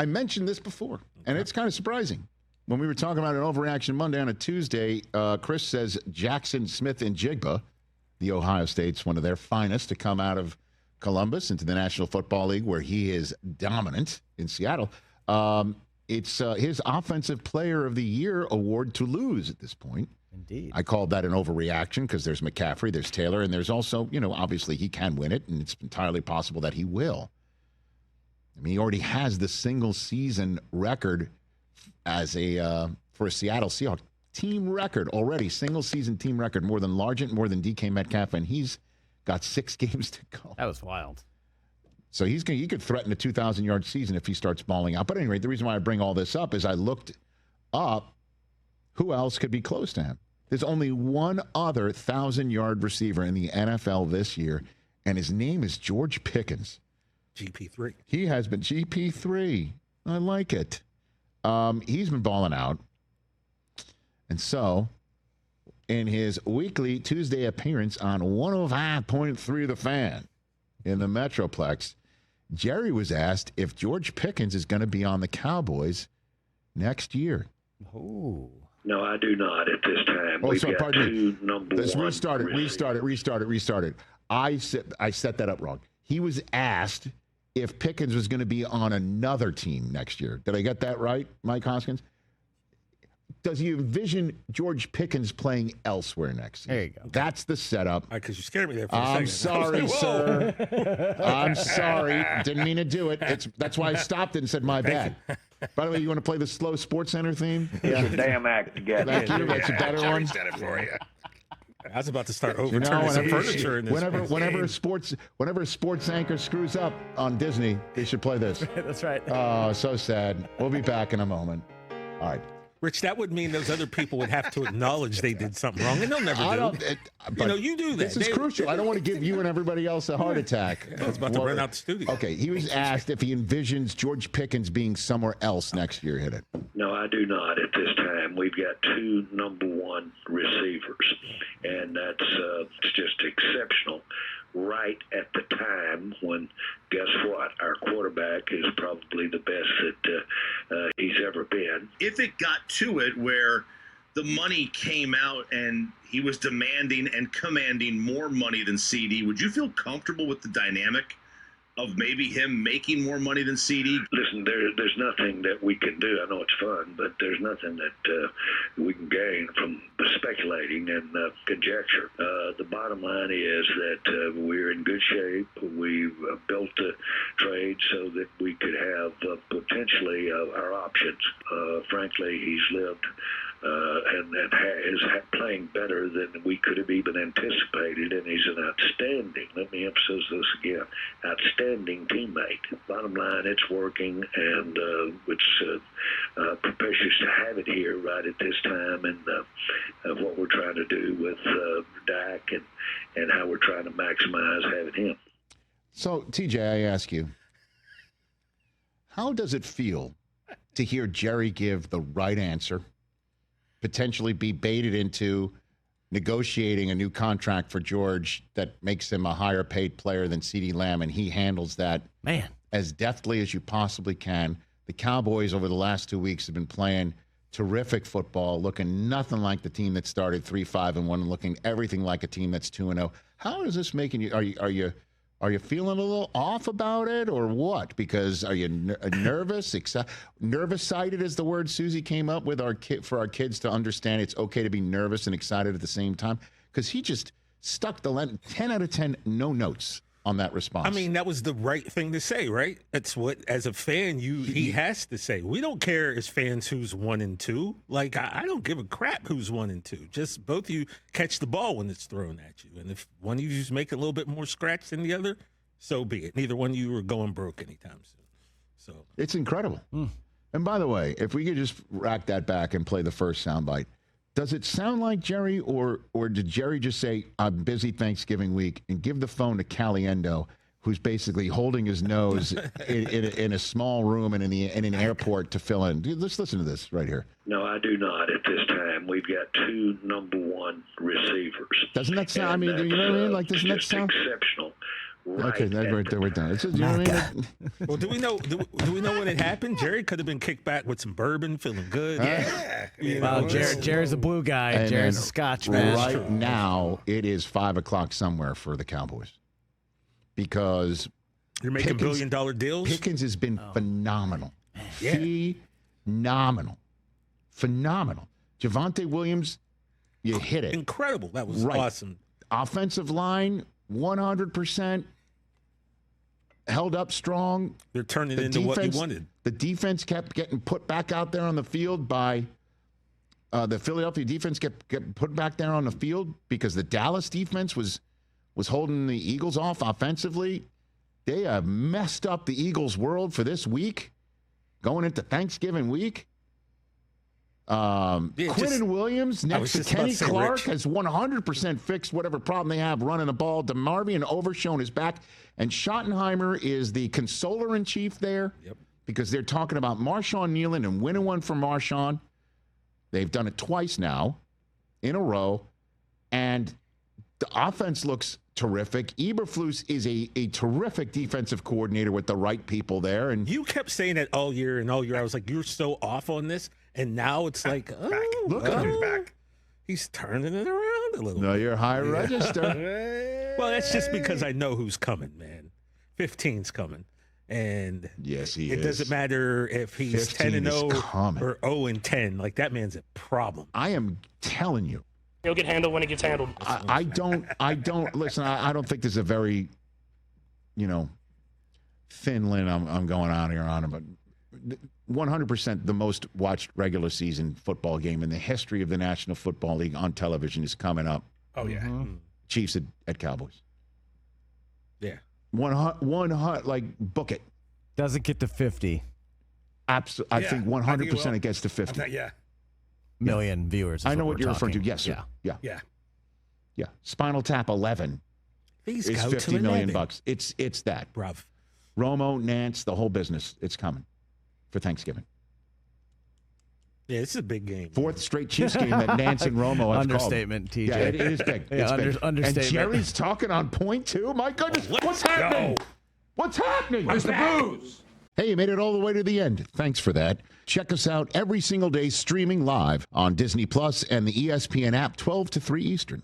I mentioned this before, and it's kind of surprising. When we were talking about an Overreaction Monday on a Tuesday, Chris says Jackson Smith and Jigba, the Ohio State's one of their finest to come out of Columbus into the National Football League, where he is dominant in Seattle. It's his Offensive Player of the Year award to lose at this point. Indeed. I called that an overreaction because there's McCaffrey, there's Taylor, and there's also, obviously he can win it, and it's entirely possible that he will. I mean, he already has the single season record as for a Seattle Seahawks team record already, single season team record, more than Largent, more than DK Metcalf, and he's got 6 games to go. That was wild. So he could threaten a 2,000-yard season if he starts balling out. But anyway, the reason why I bring all this up is I looked up who else could be close to him. There's only one other 1,000-yard receiver in the NFL this year, and his name is George Pickens. GP3. He has been GP3. I like it. He's been balling out. And so, in his weekly Tuesday appearance on 105.3 The Fan in the Metroplex, Jerry was asked if George Pickens is going to be on the Cowboys next year. Oh. No, I do not at this time. We've got two number Let's one restart it. I set that up wrong. He was asked if Pickens was going to be on another team next year. Did I get that right, Mike Hoskins? Does he envision George Pickens playing elsewhere next year? There you go. That's the setup. Because you scared me there for a I'm second. sorry, sir. I'm sorry. Didn't mean to do it. That's why I stopped it and said, my bad. By the way, you want to play the slow Sports Center theme? Get your damn act together. Thank you. That's a better one. Said it for you. I was about to start overturning some furniture in this. Whenever a sports anchor screws up on Disney, they should play this. That's right. Oh, so sad. We'll be back in a moment. All right. Rich, that would mean those other people would have to acknowledge they did something wrong, and they'll never do. You do that. This is crucial. I don't want to give you and everybody else a heart attack. I was about to run out the studio. Okay, he was asked if he envisions George Pickens being somewhere else next year. Hit it. No, I do not at this time. We've got two number one receivers, and that's just exceptional. Right at the time when, guess what, our quarterback is probably the best that he's ever been. If it got to it where the money came out and he was demanding and commanding more money than CD, would you feel comfortable with the dynamic of maybe him making more money than CD? Listen, there's nothing that we can do. I know it's fun, but there's nothing that we can gain from speculating and conjecture. The bottom line is that we're in good shape. We've built a trade so that we could have potentially our options. Frankly, he's lived and is playing better than we could have even anticipated, and he's an outstanding, let me emphasize this again, outstanding teammate. Bottom line, it's working, and it's propitious to have it here right at this time, and what we're trying to do with Dak and how we're trying to maximize having him. So, TJ, I ask you, how does it feel to hear Jerry give the right answer, potentially be baited into negotiating a new contract for George that makes him a higher paid player than CeeDee Lamb, and he handles that as deftly as you possibly can? The Cowboys over the last 2 weeks have been playing terrific football, looking nothing like the team that started 3-5-1, looking everything like a team that's 2-0. How is this making you? Are you feeling a little off about it, or what? Because are you nervous? Nervous-sided is the word Susie came up with for our kids to understand it's okay to be nervous and excited at the same time. Because he just stuck the 10 out of 10 no notes on that response. I mean, that was the right thing to say, right? That's what, as a fan, he has to say. We don't care as fans who's 1 and 2. Like, I don't give a crap who's 1 and 2. Just both of you catch the ball when it's thrown at you. And if one of you's making a little bit more scratch than the other, so be it. Neither one of you are going broke anytime soon. So it's incredible. And by the way, if we could just rack that back and play the first soundbite, does it sound like Jerry, or did Jerry just say, I'm busy Thanksgiving week, and give the phone to Caliendo, who's basically holding his nose in a small room and in an airport to fill in? Let's listen to this right here. No, I do not at this time. We've got two number one receivers. Doesn't that sound, you know what I mean? Like, doesn't that sound exceptional. Okay, we're done. It's just, you know what I mean? Well, do we know when it happened? Jerry could have been kicked back with some bourbon, feeling good. Wow, Jerry's a blue guy. And Jerry's a then Scotch man. Right now, it is 5 o'clock somewhere for the Cowboys because You're making billion-dollar deals? Pickens has been phenomenal. Yeah. Phenomenal. Javonte Williams, you hit it. Incredible. That was Right. awesome. Offensive line, 100%. Held up strong. They're turning into what you wanted. The defense kept getting put back out there on the field by the Philadelphia defense kept put back there on the field because the Dallas defense was holding the Eagles off offensively. They have messed up the Eagles' world for this week, going into Thanksgiving week. Quinnen Williams next to Kenny Clark has 100% fixed whatever problem they have running the ball. DeMarvion Overshown is back, and Schottenheimer is the consoler-in-chief there because they're talking about Marshawn Kneeland and winning one for Marshawn. They've done it twice now in a row, and the offense looks terrific. Eberflus is a terrific defensive coordinator with the right people there. And you kept saying that all year, and all year I was like, you're so off on this. And now it's like, look at him back. He's turning it around a little. No, you're high register. Well, that's just because I know who's coming, man. 15's coming. And yes, he is. It doesn't matter if he's 10-0 or 0-10. Like, that man's a problem. I am telling you. He'll get handled when it gets handled. I don't listen. I don't think there's a very, thin line I'm going on here on him, but 100% the most watched regular season football game in the history of the National Football League on television is coming up. Oh yeah, Chiefs at Cowboys. Yeah, 100 like book it. Doesn't get to 50. Absolutely, I think 100% it gets to 50. Million viewers. I know what you're referring to. Yes, sir. Yeah. Spinal Tap 11 is $50 million. It's that. Bruv. Romo, Nance, the whole business. It's coming for Thanksgiving. Yeah, this is a big game. Fourth straight Chiefs game that Nance and Romo have Understatement, called. TJ. Yeah, it is big. It's big. Understatement. And Jerry's talking on point, too? My goodness. What's happening? What's happening? Where's the booze? Hey, you made it all the way to the end. Thanks for that. Check us out every single day streaming live on Disney Plus and the ESPN app 12 to 3 Eastern.